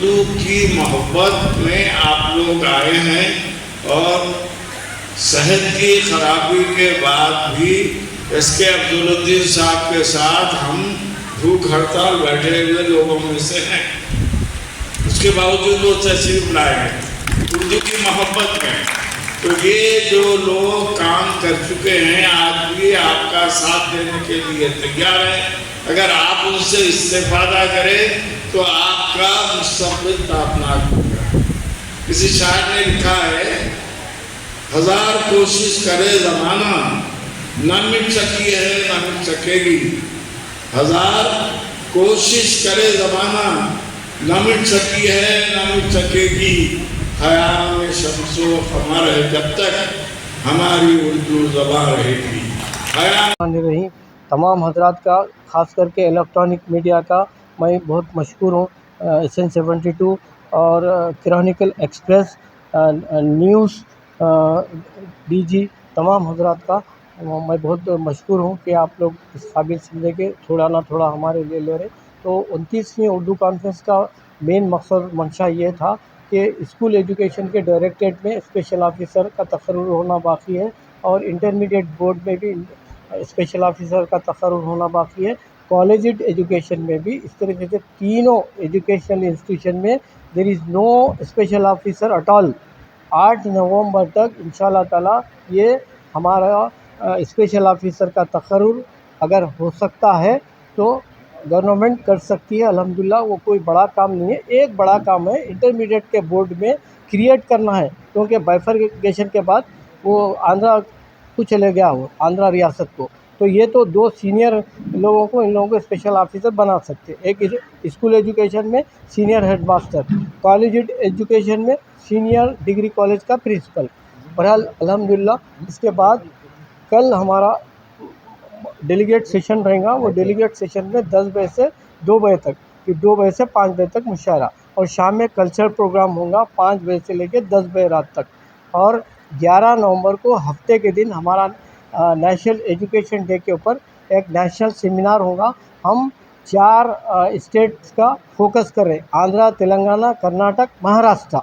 اردو کی محبت میں آپ لوگ آئے ہیں اور صحت کی خرابی کے بعد بھی ایس کے عبدالدین صاحب کے ساتھ ہم بھوک ہڑتال بیٹھے ہوئے لوگوں میں سے ہیں. اس کے باوجود وہ تشریف لائے ہیں اردو کی محبت میں. تو یہ جو لوگ کام کر چکے ہیں آج بھی آپ کا ساتھ دینے کے لیے تیار ہیں. اگر آپ ان سے استفادہ کریں تو آپ کا مستقبل تابناک ہوگا. کسی شاعر نے لکھا ہے، ہزار کوشش کرے زمانہ نہ مٹ سکی ہے نہ مٹ سکے گی. ہزار کوشش کرے زمانہ نہ مٹ سکی ہے نہ مٹ سکے گی. حیاء میں شمس و قمر ہے جب تک ہماری اردو زبان رہے گی. رہی تمام حضرات کا، خاص کر کے الیکٹرانک میڈیا کا میں بہت مشکور ہوں. SN72 اور کرانیکل ایکسپریس نیوز DG تمام حضرات کا میں بہت مشکور ہوں کہ آپ لوگ اس قابل سمجھے کہ تھوڑا نہ تھوڑا ہمارے لیے لے رہے. تو 29ویں اردو کانفرنس کا مین مقصد منشا یہ تھا کہ اسکول ایجوکیشن کے ڈائریکٹریٹ میں اسپیشل آفیسر کا تقرر ہونا باقی ہے اور انٹرمیڈیٹ بورڈ میں بھی اسپیشل آفیسر کا تقرر ہونا باقی ہے. کالجٹ ایجوکیشن میں بھی اس طریقے سے تینوں ایجوکیشنل انسٹیٹیوشن میں there is no special officer at all. 8 نومبر تک انشاءاللہ تعالیٰ یہ ہمارا اسپیشل آفیسر کا تقرر اگر ہو سکتا ہے تو گورنمنٹ کر سکتی ہے. الحمدللہ وہ کوئی بڑا کام نہیں ہے. ایک بڑا کام ہے انٹرمیڈیٹ کے بورڈ میں کریٹ کرنا ہے، کیونکہ بائفرکیشن کے بعد وہ آندھرا کو چلے گیا وہ آندھرا ریاست کو. تو یہ تو 2 سینئر لوگوں کو ان لوگوں کو اسپیشل آفیسر بنا سکتے. ایک اسکول ایجوکیشن میں senior headmaster, college education میں سینئر ڈگری کالج کا پرنسپل. بہرحال الحمدللہ اس کے بعد کل ہمارا ڈیلیگیٹ سیشن رہے گا. وہ ڈیلیگیٹ سیشن میں 10 بجے سے 2 بجے تک، پھر 2 بجے سے 5 بجے تک مشاعرہ، اور شام میں کلچرل پروگرام ہوگا 5 بجے سے لے کے 10 بجے رات تک. اور 11 نومبر کو ہفتے کے دن ہمارا نیشنل ایجوکیشن ڈے کے اوپر ایک نیشنل سیمینار ہوگا. ہم 4 اسٹیٹس کا فوکس کر رہے ہیں، آندھرا، تلنگانہ، کرناٹک، مہاراشٹر.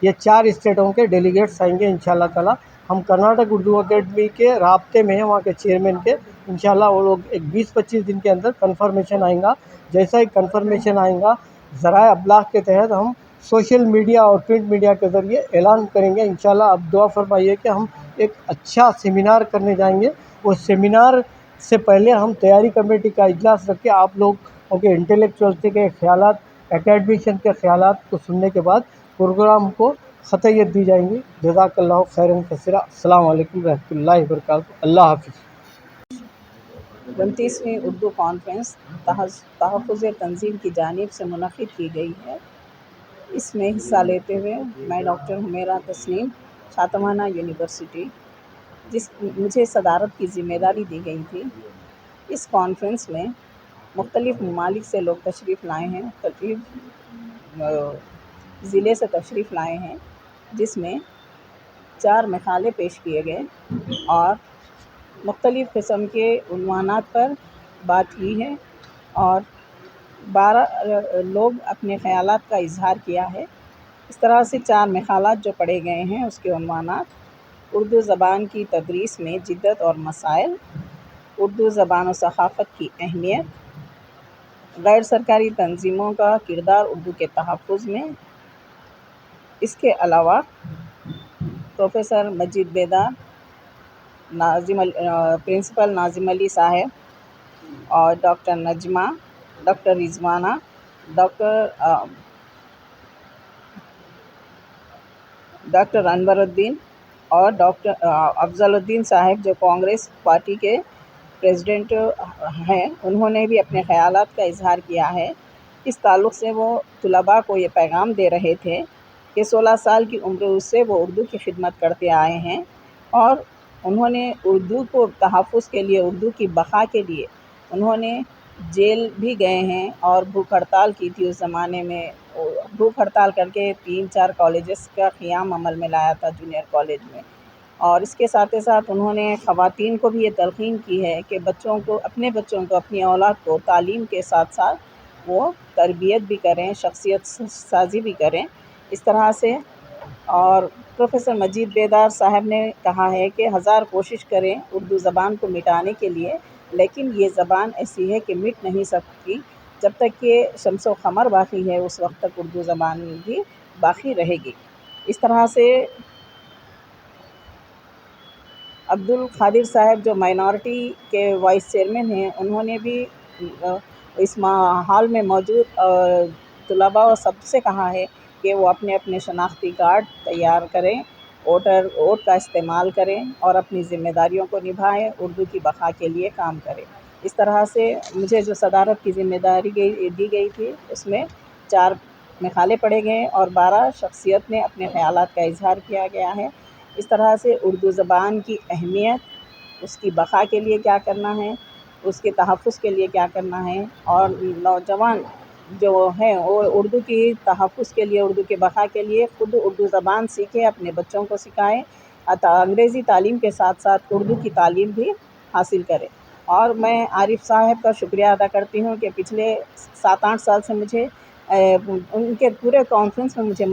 یہ 4 اسٹیٹوں کے ڈیلیگیٹس آئیں گے انشاءاللہ تعالیٰ. ہم کرناٹک اردو اکیڈمی کے رابطے میں ہیں، وہاں کے چیئرمین کے. انشاءاللہ وہ لوگ ایک 20-25 دن کے اندر کنفرمیشن آئیں گا. جیسا ہی کنفرمیشن آئیں گا ذرائع ابلاغ کے تحت ہم سوشل میڈیا اور پرنٹ میڈیا کے ذریعے اعلان کریں گے انشاءاللہ. اب دعا فرمائیے کہ ہم ایک اچھا سیمینار کرنے جائیں گے. وہ سیمینار سے پہلے ہم تیاری کمیٹی کا اجلاس رکھ کے آپ لوگوں کے انٹلیکچوئل کے خیالات، اکیڈمیشین کے خیالات کو سننے کے بعد پروگرام کو خطیت دی جائیں گی. جزاک اللہ خیرا کثیرا. السلام علیکم ورحمۃ اللہ وبرکاتہ. اللہ حافظ. 29ویں اردو کانفرنس تحفظ تنظیم کی جانب سے منعقد کی گئی ہے. اس میں حصہ لیتے ہوئے میں ڈاکٹر حمیرہ تسنیم، شاطمانہ یونیورسٹی، مجھے صدارت کی ذمہ داری دی گئی تھی. اس کانفرنس میں مختلف ممالک سے لوگ تشریف لائے ہیں، ضلع سے تشریف لائے ہیں، جس میں 4 مقالے پیش کیے گئے اور مختلف قسم کے عنوانات پر بات ہوئی ہے اور 12 لوگ اپنے خیالات کا اظہار کیا ہے. اس طرح سے 4 مقالات جو پڑھے گئے ہیں اس کے عنوانات: اردو زبان کی تدریس میں جدت اور مسائل، اردو زبان و ثقافت کی اہمیت، غیر سرکاری تنظیموں کا کردار اردو کے تحفظ میں. اس کے علاوہ پروفیسر مجید بیدار، پرنسپل ناظم علی صاحب اور doctor Najma, doctor Rizwana, doctor Anwaruddin اور ڈاکٹر افضل الدین صاحب جو کانگریس پارٹی کے پریزیڈنٹ ہیں، انہوں نے بھی اپنے خیالات کا اظہار کیا ہے. اس تعلق سے وہ طلباء کو یہ پیغام دے رہے تھے کہ 16 سال کی عمر سے وہ اردو کی خدمت کرتے آئے ہیں اور انہوں نے اردو کو تحفظ کے لیے، اردو کی بقا کے لیے انہوں نے جیل بھی گئے ہیں اور بھوک ہڑتال کی تھی. اس زمانے میں بھوک ہڑتال کر کے 3-4 کالجز کا قیام عمل میں لایا تھا جونیئر کالج میں. اور اس کے ساتھ ساتھ انہوں نے خواتین کو بھی یہ تلقین کی ہے کہ بچوں کو، اپنے اپنی اولاد کو تعلیم کے ساتھ ساتھ وہ تربیت بھی کریں، شخصیت سازی بھی کریں اس طرح سے۔ اور پروفیسر مجید بیدار صاحب نے کہا ہے کہ 1000 کوشش کریں اردو زبان کو مٹانے کے لیے، لیکن یہ زبان ایسی ہے کہ مٹ نہیں سکتی۔ جب تک کہ شمس و قمر باقی ہے اس وقت تک اردو زبان بھی باقی رہے گی۔ اس طرح سے عبدالقادر صاحب جو مائنارٹی کے وائس چیئرمین ہیں، انہوں نے بھی اس ہال میں موجود طلباء و سب سے کہا ہے کہ وہ اپنے اپنے شناختی کارڈ تیار کریں، ووٹ کا استعمال کریں اور اپنی ذمہ داریوں کو نبھائیں، اردو کی بقا کے لیے کام کریں۔ اس طرح سے مجھے جو صدارت کی ذمہ داری دی گئی تھی اس میں 4 مقالے پڑھے گئے اور 12 شخصیت نے اپنے خیالات کا اظہار کیا گیا ہے۔ اس طرح سے اردو زبان کی اہمیت، اس کی بقا کے لیے کیا کرنا ہے، اس کے تحفظ کے لیے کیا کرنا ہے، اور نوجوان جو ہیں وہ اردو کی تحفظ کے لیے، اردو کے بقا کے لیے خود اردو زبان سیکھیں، اپنے بچوں کو سکھائیں، انگریزی تعلیم کے ساتھ ساتھ اردو کی تعلیم بھی حاصل کریں۔ اور میں عارف صاحب کا شکریہ ادا کرتی ہوں کہ پچھلے 7-8 سال سے مجھے ان کے پورے کانفرنس میں مجھے